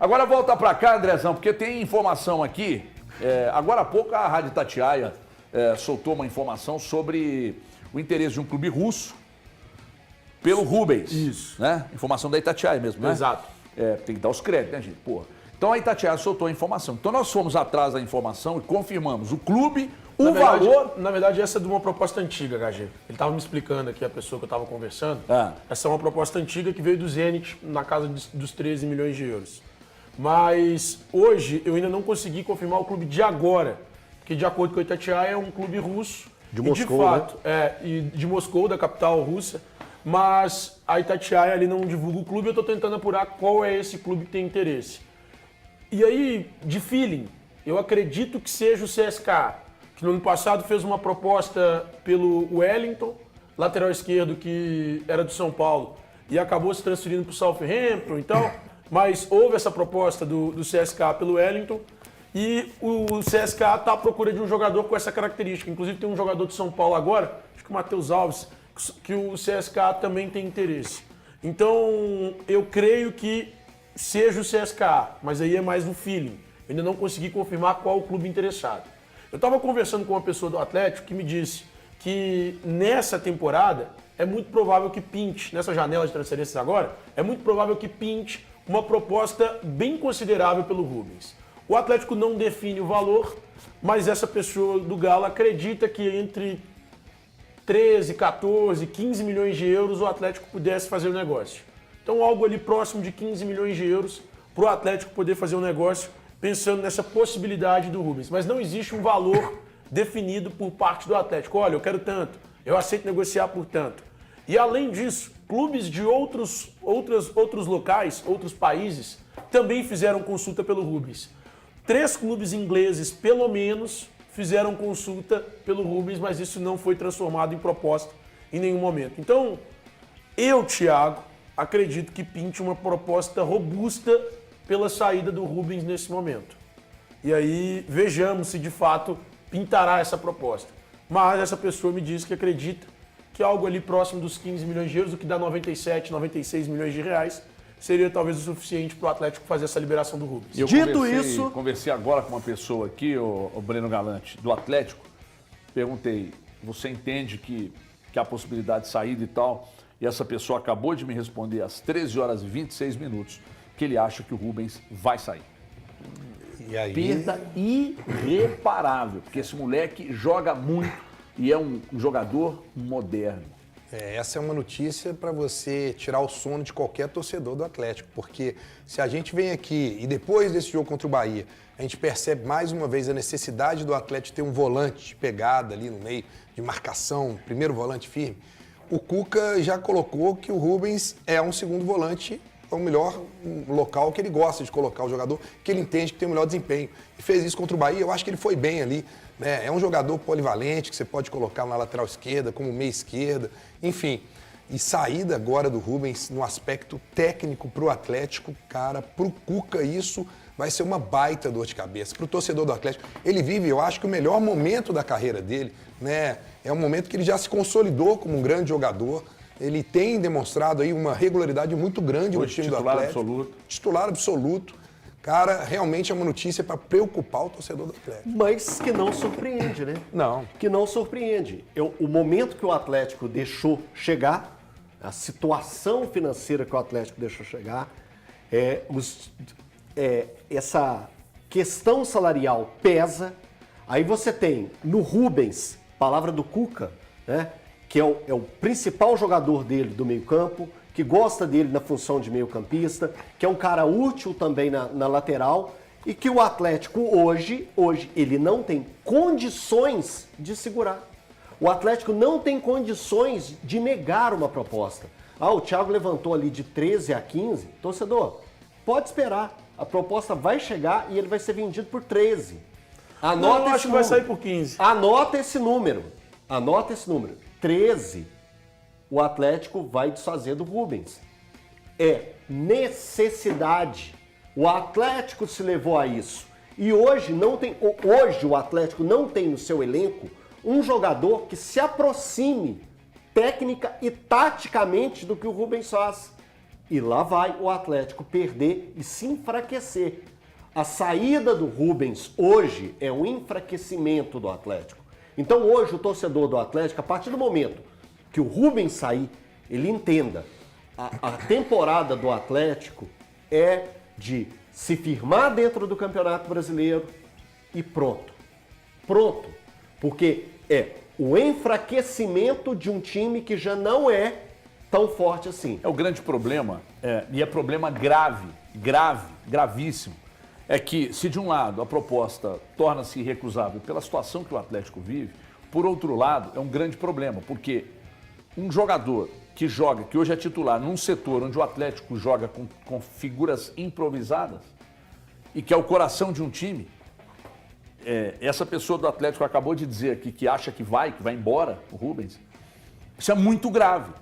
Agora volta pra cá, Andrezão, porque tem informação aqui. Agora há pouco a Rádio Itatiaia soltou uma informação sobre o interesse de um clube russo pelo Rubens. Isso. Né? Informação da Itatiaia mesmo, né? Exato. Tem que dar os créditos, né, gente? Porra. Então a Itatiaia soltou a informação. Então nós fomos atrás da informação e confirmamos o clube, valor... Na verdade, essa é de uma proposta antiga, HG. Ele estava me explicando aqui, a pessoa que eu estava conversando. Essa é uma proposta antiga que veio do Zenit na casa dos 13 milhões de euros. Mas hoje eu ainda não consegui confirmar o clube de agora, porque de acordo com a Itatiaia é um clube russo. De Moscou, de fato, e de Moscou, da capital russa. Mas a Itatiaia ali não divulga o clube, eu estou tentando apurar qual é esse clube que tem interesse. E aí, de feeling, eu acredito que seja o CSKA, que no ano passado fez uma proposta pelo Wellington, lateral esquerdo que era do São Paulo, e acabou se transferindo para o Southampton e tal. Mas houve essa proposta do CSKA pelo Wellington e o CSKA está à procura de um jogador com essa característica. Inclusive tem um jogador de São Paulo agora, acho que o Matheus Alves, que o CSKA também tem interesse. Então eu creio que seja o CSKA, mas aí é mais um feeling. Eu ainda não consegui confirmar qual o clube interessado. Eu estava conversando com uma pessoa do Atlético que me disse que nessa temporada é muito provável que pinte, nessa janela de transferências agora, é muito provável que pinte uma proposta bem considerável pelo Rubens. O Atlético não define o valor, mas essa pessoa do Galo acredita que entre 13, 14, 15 milhões de euros o Atlético pudesse fazer o negócio. Então algo ali próximo de 15 milhões de euros para o Atlético poder fazer um negócio pensando nessa possibilidade do Rubens. Mas não existe um valor definido por parte do Atlético. Olha, eu quero tanto, eu aceito negociar por tanto. E além disso, clubes de outros locais, outros países, também fizeram consulta pelo Rubens. 3 clubes ingleses, pelo menos, fizeram consulta pelo Rubens, mas isso não foi transformado em proposta em nenhum momento. Então, eu, Thiago, acredito que pinte uma proposta robusta pela saída do Rubens nesse momento. E aí, vejamos se de fato pintará essa proposta. Mas essa pessoa me disse que acredita que algo ali próximo dos 15 milhões de euros, o que dá 97, 96 milhões de reais, seria talvez o suficiente para o Atlético fazer essa liberação do Rubens. Eu conversei agora com uma pessoa aqui, o Breno Galante, do Atlético. Perguntei, você entende que há possibilidade de saída e tal? E essa pessoa acabou de me responder às 13 horas e 26 minutos que ele acha que o Rubens vai sair. E aí... Perda irreparável, porque esse moleque joga muito e é um jogador moderno. Essa é uma notícia para você tirar o sono de qualquer torcedor do Atlético, porque se a gente vem aqui e depois desse jogo contra o Bahia, a gente percebe mais uma vez a necessidade do Atlético ter um volante de pegada ali no meio, de marcação, primeiro volante firme, o Cuca já colocou que o Rubens é um segundo volante, é o melhor local que ele gosta de colocar o jogador, que ele entende que tem o melhor desempenho. E fez isso contra o Bahia, eu acho que ele foi bem ali. É um jogador polivalente que você pode colocar na lateral esquerda, como meia esquerda, enfim. E saída agora do Rubens no aspecto técnico para o Atlético, cara, para o Cuca isso vai ser uma baita dor de cabeça. Para o torcedor do Atlético, ele vive, eu acho que o melhor momento da carreira dele, né? É um momento que ele já se consolidou como um grande jogador. Ele tem demonstrado aí uma regularidade muito grande no time do Atlético. Titular absoluto. Cara, realmente é uma notícia para preocupar o torcedor do Atlético. Mas que não surpreende, né? Não. Que não surpreende. O momento que o Atlético deixou chegar, a situação financeira que o Atlético deixou chegar, essa questão salarial pesa. Aí você tem no Rubens, palavra do Cuca, né? Que é o principal jogador dele do meio-campo, que gosta dele na função de meio-campista, que é um cara útil também na lateral, e que o Atlético hoje ele não tem condições de segurar. O Atlético não tem condições de negar uma proposta. O Thiago levantou ali de 13 a 15. Torcedor, pode esperar. A proposta vai chegar e ele vai ser vendido por 13. Anota acho que vai sair por 15. Anota esse número. 13. O Atlético vai desfazer do Rubens. É necessidade. O Atlético se levou a isso. E hoje o Atlético não tem no seu elenco um jogador que se aproxime técnica e taticamente do que o Rubens faz. E lá vai o Atlético perder e se enfraquecer. A saída do Rubens hoje é um enfraquecimento do Atlético. Então hoje o torcedor do Atlético, a partir do momento que o Rubens sair, ele entenda, a temporada do Atlético é de se firmar dentro do Campeonato Brasileiro e pronto. Pronto. Porque é o enfraquecimento de um time que já não é tão forte assim. É o grande problema, e é problema gravíssimo, é que se de um lado a proposta torna-se irrecusável pela situação que o Atlético vive, por outro lado é um grande problema, porque um jogador que joga, que hoje é titular, num setor onde o Atlético joga com figuras improvisadas e que é o coração de um time, essa pessoa do Atlético acabou de dizer aqui que acha que vai embora, o Rubens, isso é muito grave.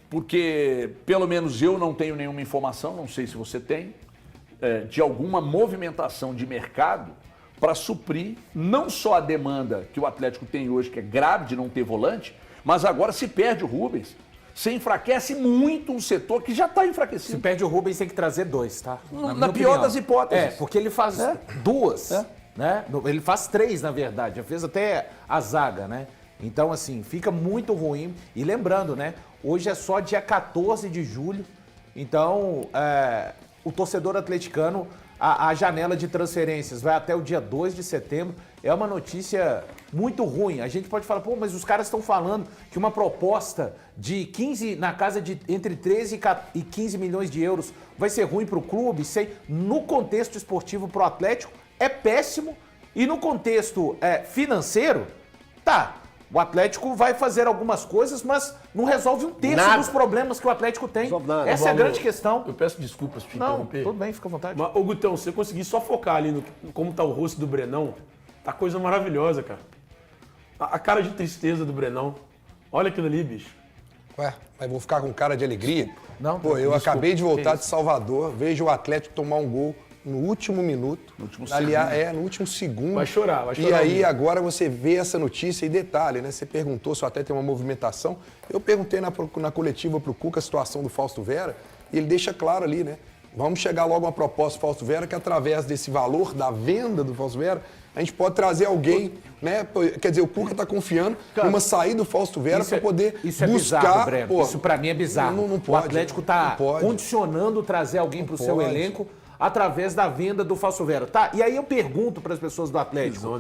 Porque, pelo menos eu não tenho nenhuma informação, não sei se você tem, de alguma movimentação de mercado para suprir não só a demanda que o Atlético tem hoje, que é grave de não ter volante, mas agora se perde o Rubens. Você enfraquece muito um setor que já está enfraquecido. Se perde o Rubens, tem que trazer 2, tá? Na pior das hipóteses. Porque ele faz 2, né? Ele faz 3, na verdade. Já fez até a zaga, né? Então, assim, fica muito ruim. E lembrando, né? Hoje é só dia 14 de julho. Então, o torcedor atleticano, a janela de transferências vai até o dia 2 de setembro. É uma notícia muito ruim. A gente pode falar, pô, mas os caras estão falando que uma proposta de 15, na casa de entre 13 e 15 milhões de euros vai ser ruim para o clube. Sei, no contexto esportivo para o Atlético, é péssimo. E no contexto financeiro, tá. O Atlético vai fazer algumas coisas, mas não resolve um terço dos problemas que o Atlético tem. Essa é a grande questão. Eu peço desculpas por te interromper. Tudo bem, fica à vontade. Mas, ô Gutão, se você conseguir só focar ali no como tá o rosto do Brenão, tá coisa maravilhosa, cara. A cara de tristeza do Brenão. Olha aquilo ali, bicho. Ué, mas vou ficar com cara de alegria? Não, Pô, eu desculpa, acabei de voltar de Salvador, vejo o Atlético tomar um gol no último minuto. No último segundo. No último segundo. Vai chorar. E aí agora você vê essa notícia e detalhe, né? Você perguntou se até tem uma movimentação. Eu perguntei na coletiva pro Cuca a situação do Fausto Vera e ele deixa claro ali, né? Vamos chegar logo a uma proposta do Fausto Vera que através desse valor da venda do Fausto Vera, a gente pode trazer alguém, né? Quer dizer, o Cuca está confiando numa saída do Fausto Vera para poder isso é buscar... bizarro, Breno. Pô, isso para mim é bizarro. Não pode, o Atlético está condicionando trazer alguém para o seu elenco através da venda do Fausto Vera. Tá, e aí eu pergunto para as pessoas do Atlético,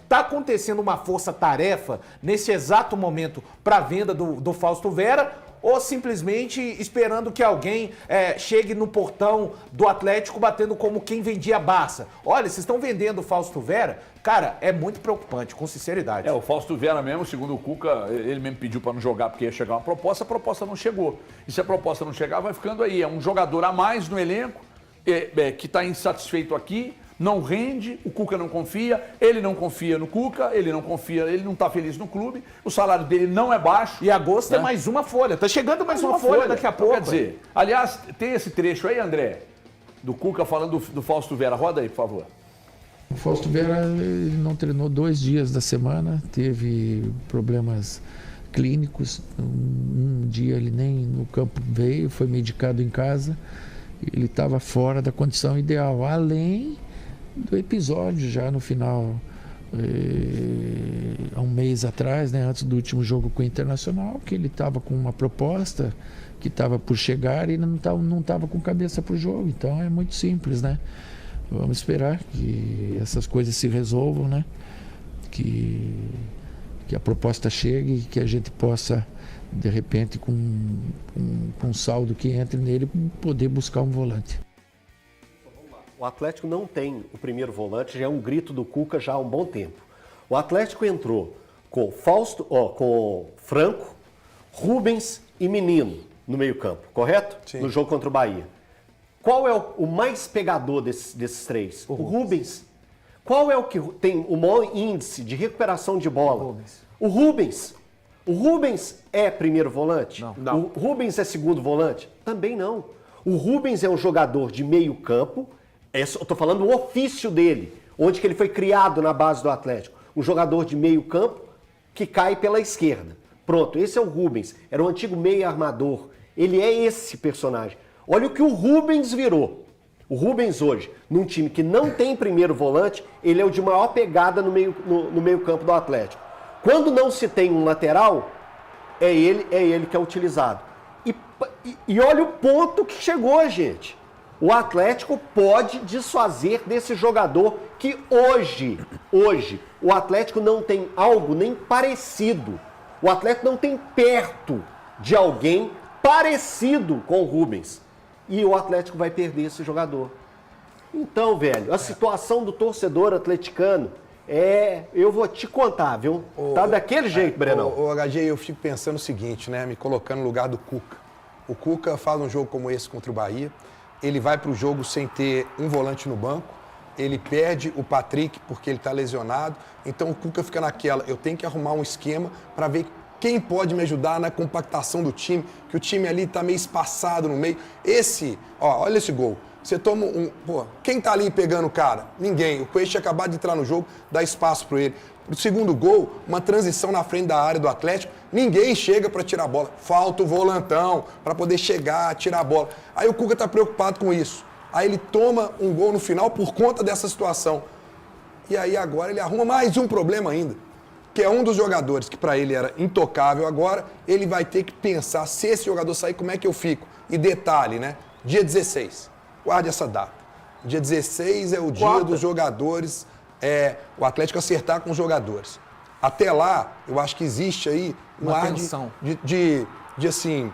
tá acontecendo uma força-tarefa nesse exato momento para a venda do Fausto Vera ou simplesmente esperando que alguém chegue no portão do Atlético batendo como quem vendia Barça? Olha, vocês estão vendendo o Fausto Vera? Cara, é muito preocupante, com sinceridade. O Fausto Vera mesmo, segundo o Cuca, ele mesmo pediu para não jogar porque ia chegar uma proposta, a proposta não chegou. E se a proposta não chegar, vai ficando aí. É um jogador a mais no elenco, que está insatisfeito aqui, não rende, o Cuca não confia, ele não confia no Cuca, ele não está feliz no clube, o salário dele não é baixo. E agosto é mais uma folha, tá chegando mais uma folha daqui a pouco. Quer dizer, aliás, tem esse trecho aí, André, do Cuca falando do Fausto Vera. Roda aí, por favor. O Fausto Vera, ele não treinou 2 dias da semana, teve problemas clínicos, um dia ele nem no campo veio, foi medicado em casa. Ele estava fora da condição ideal, além do episódio já no final, há um mês atrás, né, antes do último jogo com o Internacional, que ele estava com uma proposta que estava por chegar e não estava com cabeça para o jogo. Então é muito simples, né? Vamos esperar que essas coisas se resolvam, né? Que a proposta chegue e que a gente possa, de repente, com um saldo que entre nele, poder buscar um volante. O Atlético não tem o primeiro volante, já é um grito do Cuca já há um bom tempo. O Atlético entrou com com Franco, Rubens e Menino no meio-campo, correto? Sim. No jogo contra o Bahia. Qual é o mais pegador desses três? O Rubens. Qual é o que tem o maior índice de recuperação de bola? O Rubens. O Rubens é primeiro volante? Não. O Rubens é segundo volante? Também não. O Rubens é um jogador de meio campo, eu estou falando o ofício dele, onde que ele foi criado na base do Atlético. Um jogador de meio campo que cai pela esquerda. Pronto, esse é o Rubens. Era o antigo meio armador. Ele é esse personagem. Olha o que o Rubens virou. O Rubens hoje, num time que não tem primeiro volante, ele é o de maior pegada no meio campo do Atlético. Quando não se tem um lateral, é ele que é utilizado. E olha o ponto que chegou, gente. O Atlético pode desfazer desse jogador que hoje, o Atlético não tem algo nem parecido. O Atlético não tem perto de alguém parecido com o Rubens. E o Atlético vai perder esse jogador. Então, velho, a situação do torcedor atleticano eu vou te contar, viu? Tá daquele jeito, Brenão. Ô, HG, eu fico pensando o seguinte, né? Me colocando no lugar do Cuca. O Cuca faz um jogo como esse contra o Bahia, ele vai pro jogo sem ter um volante no banco, ele perde o Patrick porque ele tá lesionado, então o Cuca fica naquela, eu tenho que arrumar um esquema para ver quem pode me ajudar na compactação do time, que o time ali tá meio espaçado no meio. Olha esse gol. Você toma quem tá ali pegando o cara? Ninguém. O Coelho tinha acabado de entrar no jogo, dá espaço para ele. O segundo gol, uma transição na frente da área do Atlético, ninguém chega para tirar a bola. Falta o volantão para poder chegar, tirar a bola. Aí o Cuca tá preocupado com isso. Aí ele toma um gol no final por conta dessa situação. E aí agora ele arruma mais um problema ainda, que é um dos jogadores que para ele era intocável. Agora ele vai ter que pensar, se esse jogador sair, como é que eu fico? E detalhe, né? Dia 16. Guarde essa data. Dia 16 é o dia dos jogadores, o Atlético acertar com os jogadores. Até lá, eu acho que existe aí um ar de assim,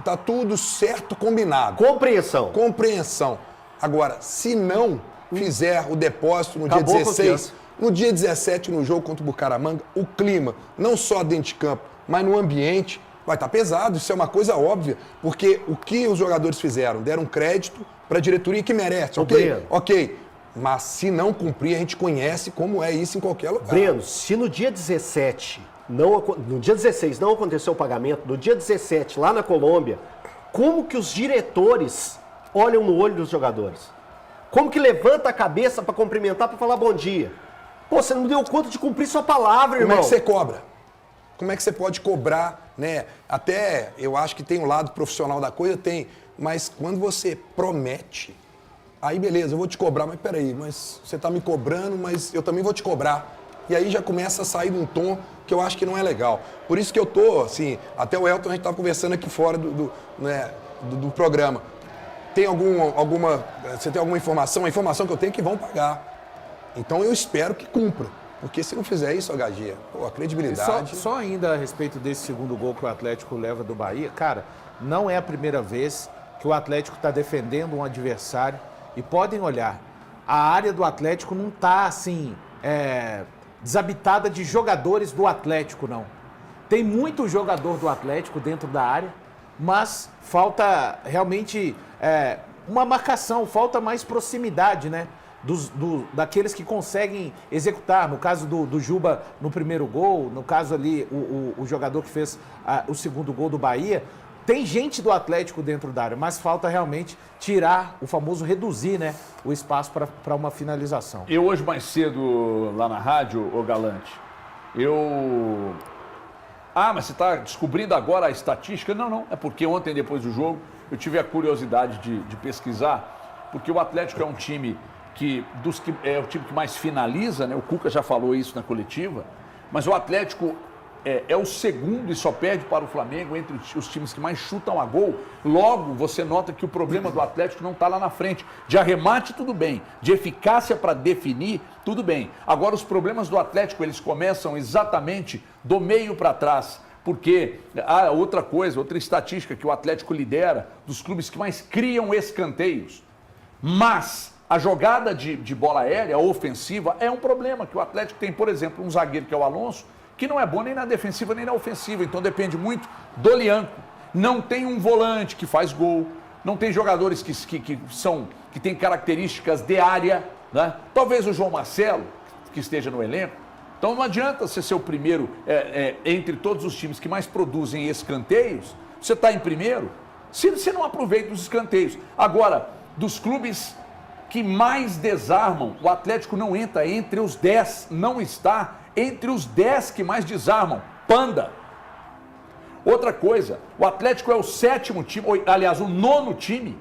tá tudo certo, combinado. Compreensão. Agora, se não fizer o depósito no dia 16, no dia 17, no jogo contra o Bucaramanga, o clima, não só dentro de campo, mas no ambiente, vai estar pesado, isso é uma coisa óbvia, porque o que os jogadores fizeram? Deram crédito para a diretoria que merece, ok. Mas se não cumprir, a gente conhece como é isso em qualquer lugar. Breno, se no dia 17, no dia 16 não aconteceu o pagamento, no dia 17, lá na Colômbia, como que os diretores olham no olho dos jogadores? Como que levanta a cabeça para cumprimentar, para falar bom dia? Pô, você não deu conta de cumprir sua palavra, irmão. Como é que você cobra? Como é que você pode cobrar, né? Até eu acho que tem um lado profissional da coisa, tem. Mas quando você promete, aí beleza, eu vou te cobrar, mas peraí, mas você tá me cobrando, mas eu também vou te cobrar. E aí já começa a sair de um tom que eu acho que não é legal. Por isso que eu tô, assim, até o Elton, a gente tava conversando aqui fora do programa. Tem você tem alguma informação? A informação que eu tenho é que vão pagar. Então eu espero que cumpra. Porque se não fizer isso, HG, a credibilidade... Só ainda a respeito desse segundo gol que o Atlético leva do Bahia, cara, não é a primeira vez que o Atlético está defendendo um adversário. E podem olhar, a área do Atlético não está, assim, desabitada de jogadores do Atlético, não. Tem muito jogador do Atlético dentro da área, mas falta realmente uma marcação, falta mais proximidade, né? Daqueles que conseguem executar, no caso do Juba no primeiro gol, no caso ali o jogador que fez o segundo gol do Bahia, tem gente do Atlético dentro da área, mas falta realmente tirar, o famoso reduzir, né, o espaço para uma finalização. Eu hoje mais cedo lá na rádio, ô Galante, mas você está descobrindo agora a estatística? Não, é porque ontem depois do jogo eu tive a curiosidade de pesquisar, porque o Atlético é um time é o time que mais finaliza, né? O Cuca já falou isso na coletiva, mas o Atlético é o segundo e só perde para o Flamengo entre os times que mais chutam a gol. Logo, você nota que o problema do Atlético não está lá na frente. De arremate, tudo bem. De eficácia para definir, tudo bem. Agora, os problemas do Atlético, eles começam exatamente do meio para trás. Porque outra estatística que o Atlético lidera dos clubes que mais criam escanteios. Mas a jogada de bola aérea, ofensiva, é um problema que o Atlético tem, por exemplo, um zagueiro que é o Alonso, que não é bom nem na defensiva nem na ofensiva, então depende muito do Lianco. Não tem um volante que faz gol, não tem jogadores que têm características de área, né? Talvez o João Marcelo, que esteja no elenco. Então não adianta você ser o primeiro entre todos os times que mais produzem escanteios, você está em primeiro, se você não aproveita os escanteios. Agora, dos clubes que mais desarmam, o Atlético não entra entre os 10, não está entre os 10 que mais desarmam. Panda. Outra coisa, o Atlético é o 7º time, aliás, o 9º time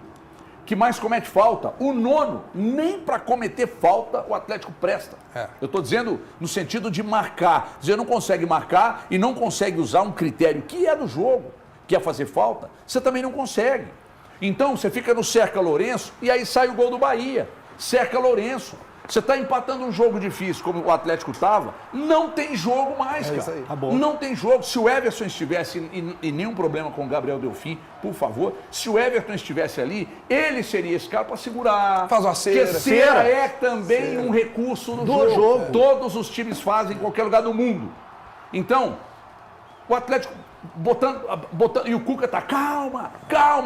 que mais comete falta. O 9º, nem para cometer falta o Atlético presta. Eu estou dizendo no sentido de marcar. Você não consegue marcar e não consegue usar um critério que é do jogo, que é fazer falta, você também não consegue. Então você fica no cerca Lourenço e aí sai o gol do Bahia. Cerca Lourenço. Você está empatando um jogo difícil, como o Atlético estava, não tem jogo mais, cara. Isso aí. Não tem jogo. Se o Everton estivesse, e nenhum problema com o Gabriel Delfim, por favor, se o Everton estivesse ali, ele seria esse cara para segurar. Faz uma cera. Porque cera é também um recurso do jogo. Todos os times fazem em qualquer lugar do mundo. Então, o Atlético botando, e o Cuca tá, calma,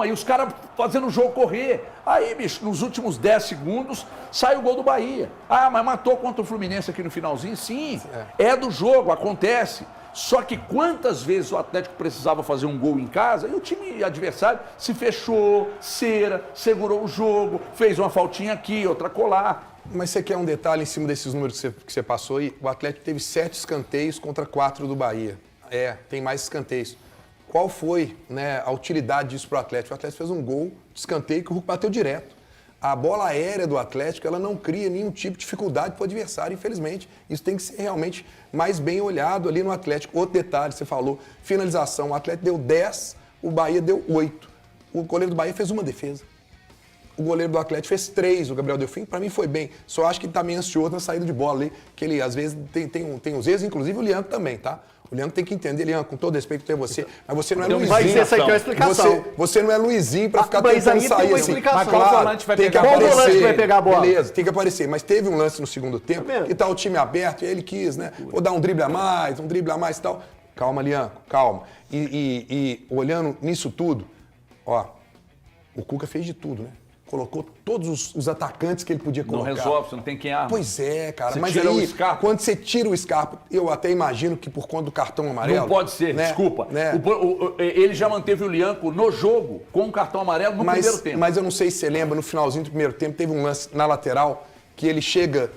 e os caras fazendo o jogo correr. Aí, bicho, nos últimos 10 segundos, sai o gol do Bahia. Ah, mas matou contra o Fluminense aqui no finalzinho? Sim, é do jogo, acontece. Só que quantas vezes o Atlético precisava fazer um gol em casa e o time adversário se fechou, cera, segurou o jogo, fez uma faltinha aqui, outra colar. Mas você quer um detalhe em cima desses números que você passou aí? O Atlético teve 7 escanteios contra 4 do Bahia. Tem mais escanteios. Qual foi, né, a utilidade disso para o Atlético? O Atlético fez um gol de escanteio que o Hulk bateu direto. A bola aérea do Atlético, ela não cria nenhum tipo de dificuldade para o adversário, infelizmente. Isso tem que ser realmente mais bem olhado ali no Atlético. Outro detalhe, você falou, finalização. O Atlético deu 10, o Bahia deu 8. O goleiro do Bahia fez uma defesa. O goleiro do Atlético fez 3, o Gabriel Delfim, para mim foi bem. Só acho que ele tá meio ansioso na saída de bola ali, que ele às vezes tem uns erros, inclusive o Lianco também, tá? O Lianco tem que entender, Lianco, com todo respeito a você, mas você não é Luizinho. Mas essa aqui é a explicação. Você não é Luizinho para ficar mas tentando aí sair tem uma assim. explicação. Mas Qual claro, volante vai tem que pegar a bola? aparecer. Qual volante vai pegar a bola? Beleza, tem que aparecer. Mas teve um lance no segundo tempo, Tá vendo? que tá o time aberto, e ele quis, né? Vou dar um drible a mais e tal. Calma, Lianco, calma. E olhando nisso tudo, ó, o Cuca fez de tudo, né? Colocou todos os atacantes que ele podia colocar. Não resolve, você não tem quem arma. Pois é, cara. Você Mas tira aí, o Scarpa. quando você tira o Scarpa, eu até imagino que por conta do cartão amarelo... Não pode ser, né, desculpa. Né, Ele já manteve o Lianco no jogo com o cartão amarelo no primeiro tempo. Mas eu não sei se você lembra, no finalzinho do primeiro tempo, teve um lance na lateral que ele chega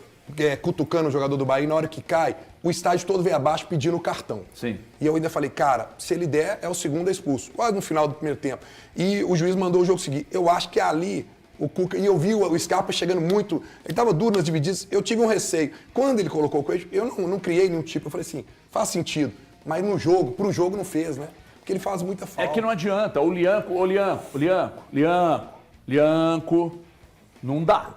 cutucando o jogador do Bahia e na hora que cai, o estádio todo veio abaixo pedindo o cartão. Sim. E eu ainda falei, cara, se ele der, é o segundo expulso. Quase no final do primeiro tempo. E o juiz mandou o jogo seguir. Eu acho que ali... O Cuca, e eu vi o Scarpa chegando muito, ele estava duro nas divididas, eu tive um receio. Quando ele colocou o Coelho, eu não criei nenhum tipo, eu falei assim, faz sentido. Mas no jogo, pro jogo não fez, né? Porque ele faz muita falta. É que não adianta, o Lianco, não dá.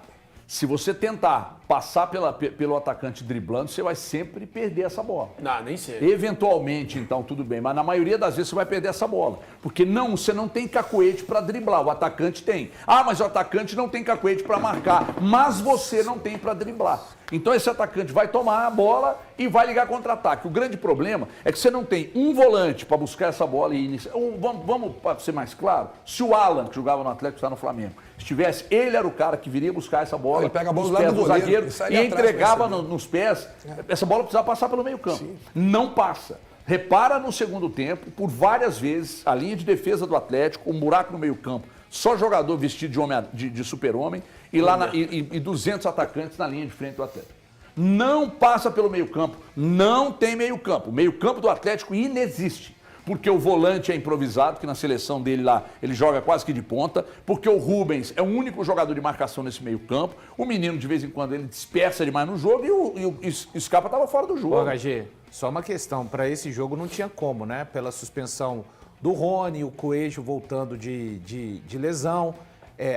Se você tentar passar pelo atacante driblando, você vai sempre perder essa bola. Não, nem sei. Eventualmente, então, tudo bem, mas na maioria das vezes você vai perder essa bola. Porque você não tem cacuete para driblar, o atacante tem. Ah, mas o atacante não tem cacuete para marcar, mas você não tem para driblar. Então esse atacante vai tomar a bola e vai ligar contra-ataque. O grande problema é que você não tem um volante para buscar essa bola e iniciar. Vamos para ser mais claro, se o Alan, que jogava no Atlético, está no Flamengo, estivesse, ele era o cara que viria buscar essa bola, Ele pega a bola nos do lado pés do do goleiro, zagueiro e sai e ali atrás entregava pra receber. nos pés. Essa bola precisava passar pelo meio campo. Não passa. Repara no segundo tempo, por várias vezes, a linha de defesa do Atlético, um buraco no meio campo, só jogador vestido de super-homem e 200 atacantes na linha de frente do Atlético. Não passa pelo meio campo, não tem meio campo. O meio campo do Atlético inexiste. Porque o volante é improvisado, que na seleção dele lá ele joga quase que de ponta, porque o Rubens é o único jogador de marcação nesse meio campo, o menino de vez em quando ele dispersa demais no jogo e o Scarpa estava fora do jogo. Ô, HG, só uma questão, para esse jogo não tinha como, né? Pela suspensão do Rony, o Coelho voltando de lesão,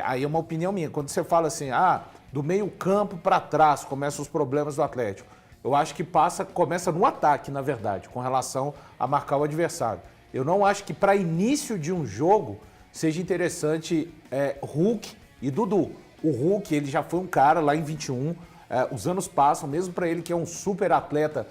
aí é uma opinião minha, quando você fala assim, do meio campo para trás começam os problemas do Atlético. Eu acho que começa no ataque, na verdade, com relação a marcar o adversário. Eu não acho que para início de um jogo seja interessante Hulk e Dudu. O Hulk, ele já foi um cara lá em 21, os anos passam, mesmo para ele que é um super atleta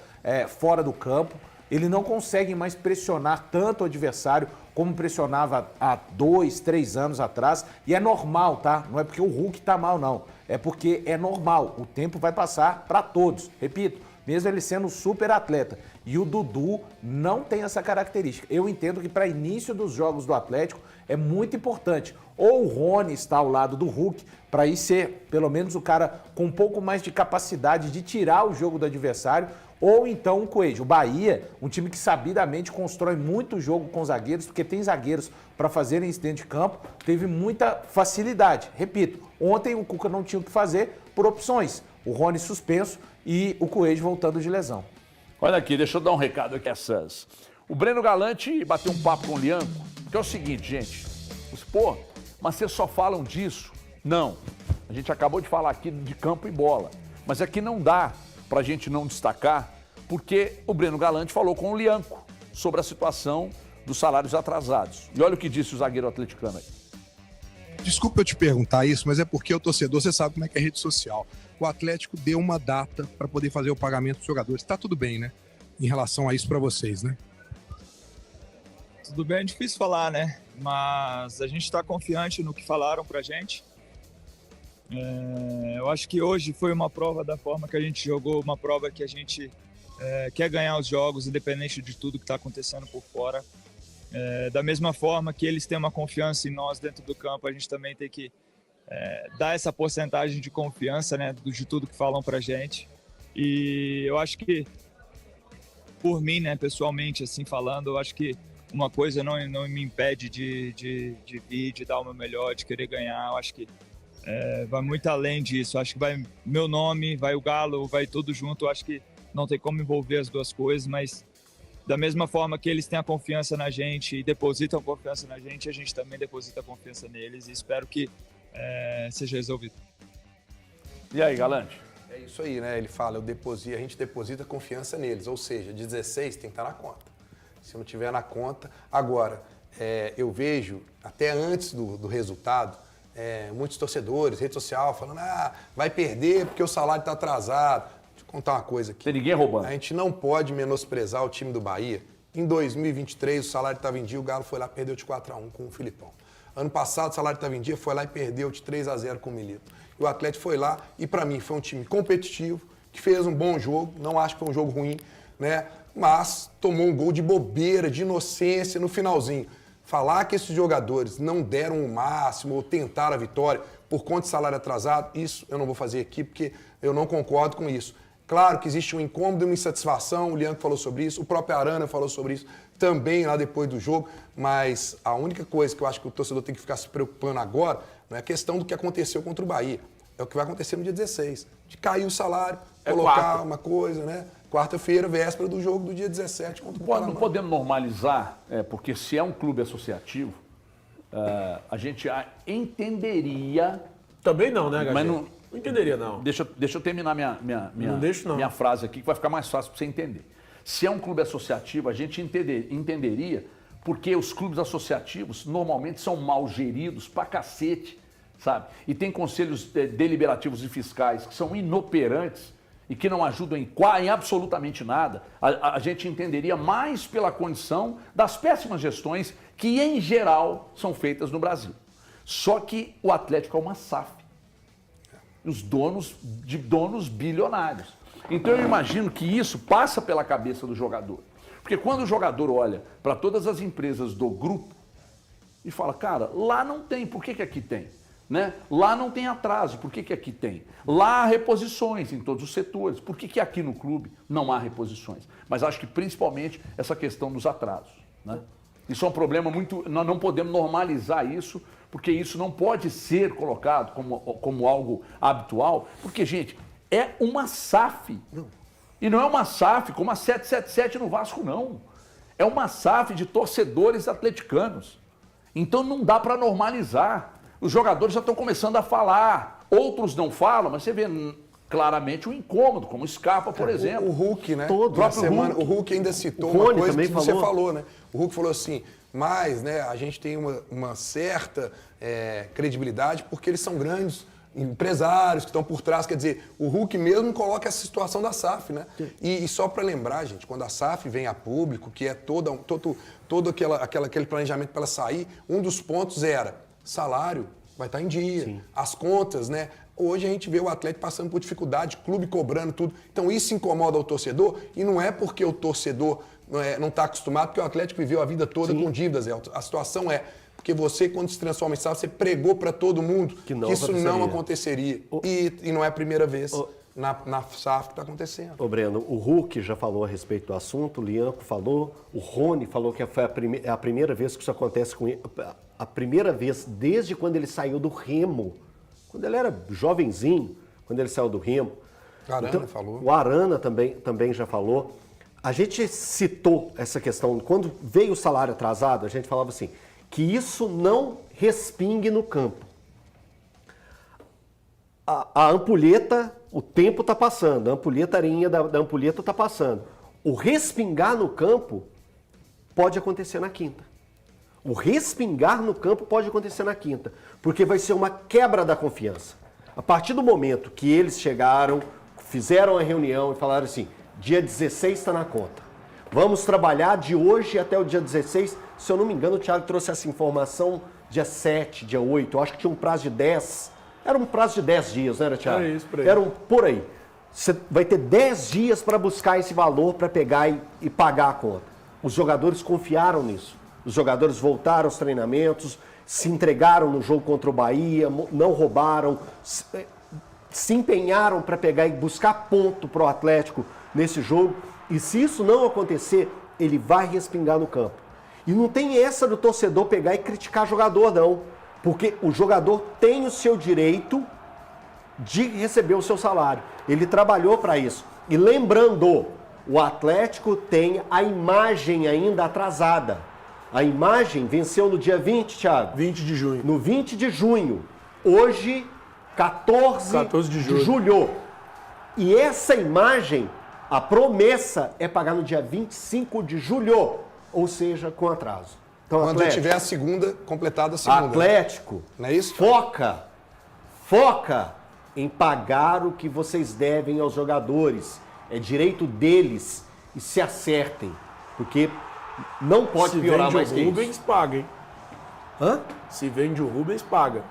fora do campo, ele não consegue mais pressionar tanto o adversário como pressionava há 2, 3 anos atrás. E é normal, tá? Não é porque o Hulk tá mal, não. É porque é normal. O tempo vai passar para todos. Repito, mesmo ele sendo super atleta. E o Dudu não tem essa característica. Eu entendo que para início dos jogos do Atlético é muito importante. Ou o Rony está ao lado do Hulk, para ir ser pelo menos o cara com um pouco mais de capacidade de tirar o jogo do adversário, ou então o Coelho. O Bahia, um time que sabidamente constrói muito jogo com zagueiros, porque tem zagueiros para fazerem isso dentro de campo, teve muita facilidade. Repito, ontem o Cuca não tinha o que fazer por opções. O Rony suspenso e o Coelho voltando de lesão. Olha aqui, deixa eu dar um recado aqui. O Breno Galante bateu um papo com o Lianco, que é o seguinte, gente. Pô, mas vocês só falam disso? Não. A gente acabou de falar aqui de campo e bola. Mas aqui não dá pra gente não destacar, porque o Breno Galante falou com o Lianco sobre a situação dos salários atrasados. E olha o que disse o zagueiro atleticano aí. Desculpa eu te perguntar isso, mas é porque o torcedor, você sabe como é que é rede social. O Atlético deu uma data para poder fazer o pagamento dos jogadores. Tá tudo bem, né? Em relação a isso para vocês, né? Tudo bem, é difícil falar, né? Mas a gente está confiante no que falaram pra gente. Eu acho que hoje foi uma prova da forma que a gente jogou, uma prova que a gente quer ganhar os jogos, independente de tudo que está acontecendo por fora. Da mesma forma que eles têm uma confiança em nós dentro do campo, a gente também tem que dar essa porcentagem de confiança, né, de tudo que falam pra gente. E eu acho que, por mim, né, pessoalmente, assim falando, eu acho que uma coisa não me impede de vir, de dar o meu melhor, de querer ganhar. Eu acho que vai muito além disso. Eu acho que vai meu nome, vai o Galo, vai tudo junto. Eu acho que não tem como envolver as duas coisas, mas da mesma forma que eles têm a confiança na gente e depositam confiança na gente, a gente também deposita confiança neles e espero que seja resolvido. E aí, Galante? É isso aí, né? Ele fala, a gente deposita confiança neles, ou seja, 16 tem que estar na conta. Se não tiver na conta... Agora, eu vejo, até antes do resultado, muitos torcedores, rede social, falando, vai perder porque o salário está atrasado. Deixa eu contar uma coisa aqui. Tem ninguém roubando. A gente não pode menosprezar o time do Bahia. Em 2023, o salário estava em dia, o Galo foi lá e perdeu de 4-1 com o Filipão. Ano passado, o salário estava em dia, foi lá e perdeu de 3-0 com o Milito. E o Atlético foi lá e, para mim, foi um time competitivo, que fez um bom jogo, não acho que foi um jogo ruim, né? Mas tomou um gol de bobeira, de inocência no finalzinho. Falar que esses jogadores não deram o máximo ou tentaram a vitória por conta de salário atrasado, isso eu não vou fazer aqui porque eu não concordo com isso. Claro que existe um incômodo e uma insatisfação, o Lianco falou sobre isso, o próprio Arana falou sobre isso também lá depois do jogo, mas a única coisa que eu acho que o torcedor tem que ficar se preocupando agora não é a questão do que aconteceu contra o Bahia, é o que vai acontecer no dia 16, de cair o salário, colocar uma coisa, né? Quarta-feira, véspera do jogo do dia 17 contra o Paraná. Não podemos normalizar, porque se é um clube associativo, a gente entenderia... Também não, né, Gabriel? Mas não entenderia, não. Deixa eu terminar minha frase aqui, que vai ficar mais fácil para você entender. Se é um clube associativo, a gente entenderia porque os clubes associativos normalmente são mal geridos pra cacete, sabe? E tem conselhos deliberativos e fiscais que são inoperantes e que não ajudam em absolutamente nada. A gente entenderia mais pela condição das péssimas gestões que, em geral, são feitas no Brasil. Só que o Atlético é uma SAF. Os donos bilionários. Então eu imagino que isso passa pela cabeça do jogador. Porque quando o jogador olha para todas as empresas do grupo e fala, cara, lá não tem, por que aqui tem? Né? Lá não tem atraso, por que aqui tem? Lá há reposições em todos os setores, por que aqui no clube não há reposições? Mas acho que principalmente essa questão dos atrasos. Né? Isso é um problema muito... Nós não podemos normalizar isso, porque isso não pode ser colocado como algo habitual, porque, gente, é uma SAF. E não é uma SAF como a 777 no Vasco, não. É uma SAF de torcedores atleticanos. Então não dá para normalizar. Os jogadores já estão começando a falar, outros não falam, mas você vê claramente o incômodo, como o Scarpa, por exemplo. O Hulk, né? Todo. Na semana, o Hulk ainda citou o Rony uma coisa que também você falou, né? O Hulk falou assim, mas né, a gente tem uma certa credibilidade porque eles são grandes empresários que estão por trás, quer dizer, o Hulk mesmo coloca essa situação da SAF, né? E só para lembrar, gente, quando a SAF vem a público, que é todo aquele planejamento para ela sair, um dos pontos era salário vai estar em dia, sim, as contas, né? Hoje a gente vê o Atlético passando por dificuldade, clube cobrando tudo. Então isso incomoda o torcedor e não é porque o torcedor não está acostumado, porque o Atlético viveu a vida toda com dívidas. A situação é porque você, quando se transforma em SAF, você pregou para todo mundo que isso não aconteceria. E não é a primeira vez na SAF que está acontecendo. Ô Breno, o Hulk já falou a respeito do assunto, o Lianco falou, o Rony falou que foi a primeira vez que isso acontece com ele, a primeira vez desde quando ele saiu do Remo, quando ele era jovenzinho, quando ele saiu do Remo. Arana falou. O Arana também já falou. A gente citou essa questão, quando veio o salário atrasado, a gente falava assim, que isso não respingue no campo. A ampulheta, o tempo está passando, a ampulhetarinha da ampulheta está passando. O respingar no campo pode acontecer na quinta. O respingar no campo pode acontecer na quinta, porque vai ser uma quebra da confiança. A partir do momento que eles chegaram, fizeram a reunião e falaram assim, dia 16 está na conta. Vamos trabalhar de hoje até o dia 16. Se eu não me engano, o Thiago trouxe essa informação dia 7, dia 8. Eu acho que tinha um prazo de 10. Era um prazo de 10 dias, não era, Thiago? Era isso, por aí. Era por aí. Você vai ter 10 dias para buscar esse valor, para pegar e pagar a conta. Os jogadores confiaram nisso. Os jogadores voltaram aos treinamentos, se entregaram no jogo contra o Bahia, não roubaram, se empenharam para pegar e buscar ponto para o Atlético nesse jogo. E se isso não acontecer, ele vai respingar no campo. E não tem essa do torcedor pegar e criticar jogador, não. Porque o jogador tem o seu direito de receber o seu salário. Ele trabalhou para isso. E lembrando, o Atlético tem a imagem ainda atrasada. A imagem venceu no dia 20, Thiago? 20 de junho. No 20 de junho. Hoje, 14 de julho. E essa imagem, a promessa é pagar no dia 25 de julho. Ou seja, com atraso. Então, Quando Atlético, tiver a segunda, completada a segunda. Atlético, Não é isso? foca em pagar o que vocês devem aos jogadores. É direito deles e se acertem. Porque não pode piorar mais que Se vende o isso. Rubens, paga, hein? Hã? Se vende o Rubens, paga.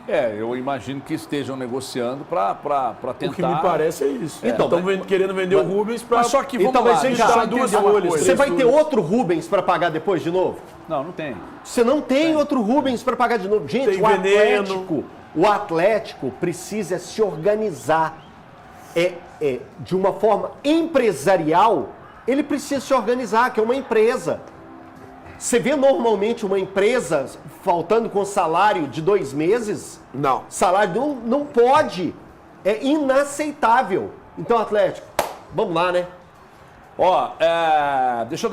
Eu imagino que estejam negociando para tentar... O que me parece é isso. Então, Estão querendo vender o Rubens para... Mas só que vamos Então, mas lá, vem deixa eu cá, só duas entender uma folhas, coisa. Você vai ter folhas. outro Rubens para pagar depois de novo? Não, não tem. Você não tem outro Rubens para pagar de novo. Gente, Tem o Atlético precisa se organizar. De uma forma empresarial, ele precisa se organizar, que é uma empresa. Você vê normalmente uma empresa faltando com salário de 2 meses? Não. Salário não pode. É inaceitável. Então, Atlético, vamos lá, né? Ó, deixa eu